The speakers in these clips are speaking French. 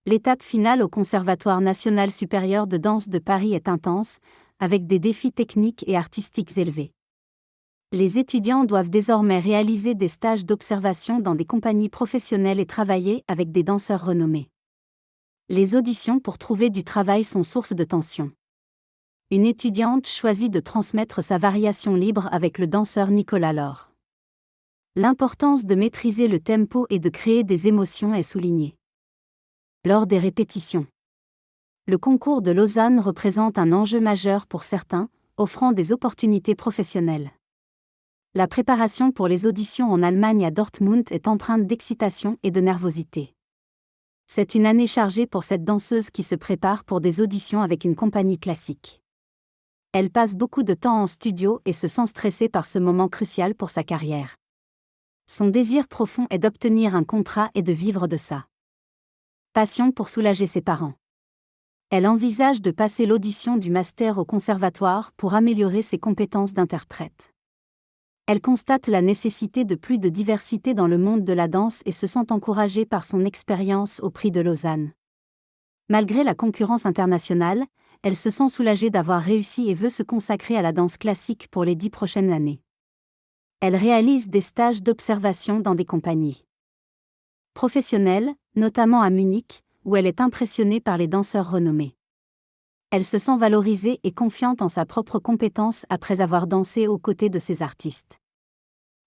L'étape finale au Conservatoire national supérieur de danse de Paris est intense, avec des défis techniques et artistiques élevés. Les étudiants doivent désormais réaliser des stages d'observation dans des compagnies professionnelles et travailler avec des danseurs renommés. Les auditions pour trouver du travail sont source de tension. Une étudiante choisit de transmettre sa variation libre avec le danseur Nicolas Laure. L'importance de maîtriser le tempo et de créer des émotions est soulignée. Lors des répétitions, le concours de Lausanne représente un enjeu majeur pour certains, offrant des opportunités professionnelles. La préparation pour les auditions en Allemagne à Dortmund est empreinte d'excitation et de nervosité. C'est une année chargée pour cette danseuse qui se prépare pour des auditions avec une compagnie classique. Elle passe beaucoup de temps en studio et se sent stressée par ce moment crucial pour sa carrière. Son désir profond est d'obtenir un contrat et de vivre de ça. Passion pour soulager ses parents. Elle envisage de passer l'audition du master au conservatoire pour améliorer ses compétences d'interprète. Elle constate la nécessité de plus de diversité dans le monde de la danse et se sent encouragée par son expérience au Prix de Lausanne. Malgré la concurrence internationale, elle se sent soulagée d'avoir réussi et veut se consacrer à la danse classique pour les 10 prochaines années. Elle réalise des stages d'observation dans des compagnies professionnelles, notamment à Munich, où elle est impressionnée par les danseurs renommés. Elle se sent valorisée et confiante en sa propre compétence après avoir dansé aux côtés de ces artistes.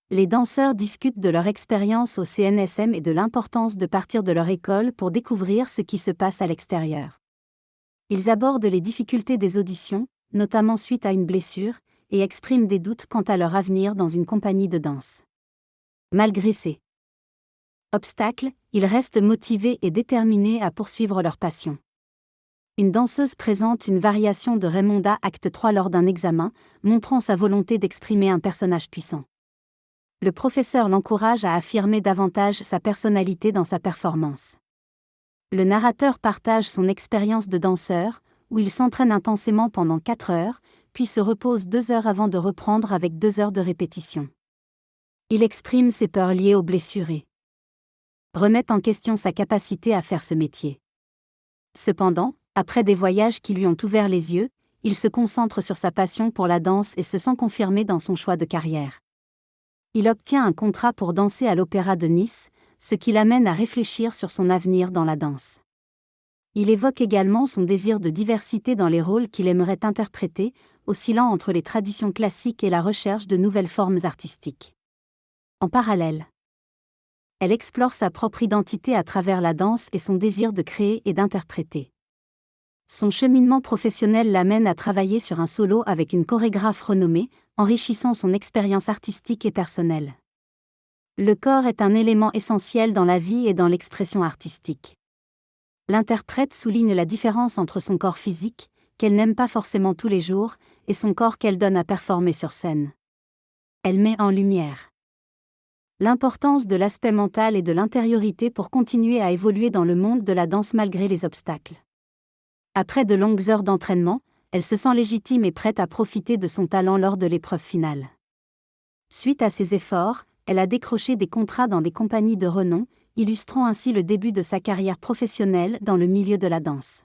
Les danseurs discutent de leur expérience au CNSM et de l'importance de partir de leur école pour découvrir ce qui se passe à l'extérieur. Ils abordent les difficultés des auditions, notamment suite à une blessure, et expriment des doutes quant à leur avenir dans une compagnie de danse. Malgré ces obstacles, ils restent motivés et déterminés à poursuivre leur passion. Une danseuse présente une variation de Raymonda acte 3 lors d'un examen, montrant sa volonté d'exprimer un personnage puissant. Le professeur l'encourage à affirmer davantage sa personnalité dans sa performance. Le narrateur partage son expérience de danseur, où il s'entraîne intensément pendant 4 heures, puis se repose 2 heures avant de reprendre avec 2 heures de répétition. Il exprime ses peurs liées aux blessures et remet en question sa capacité à faire ce métier. Cependant, après des voyages qui lui ont ouvert les yeux, il se concentre sur sa passion pour la danse et se sent confirmé dans son choix de carrière. Il obtient un contrat pour danser à l'Opéra de Nice, ce qui l'amène à réfléchir sur son avenir dans la danse. Il évoque également son désir de diversité dans les rôles qu'il aimerait interpréter, oscillant entre les traditions classiques et la recherche de nouvelles formes artistiques. En parallèle, elle explore sa propre identité à travers la danse et son désir de créer et d'interpréter. Son cheminement professionnel l'amène à travailler sur un solo avec une chorégraphe renommée, enrichissant son expérience artistique et personnelle. Le corps est un élément essentiel dans la vie et dans l'expression artistique. L'interprète souligne la différence entre son corps physique, qu'elle n'aime pas forcément tous les jours, et son corps qu'elle donne à performer sur scène. Elle met en lumière l'importance de l'aspect mental et de l'intériorité pour continuer à évoluer dans le monde de la danse malgré les obstacles. Après de longues heures d'entraînement, elle se sent légitime et prête à profiter de son talent lors de l'épreuve finale. Suite à ses efforts, elle a décroché des contrats dans des compagnies de renom, illustrant ainsi le début de sa carrière professionnelle dans le milieu de la danse.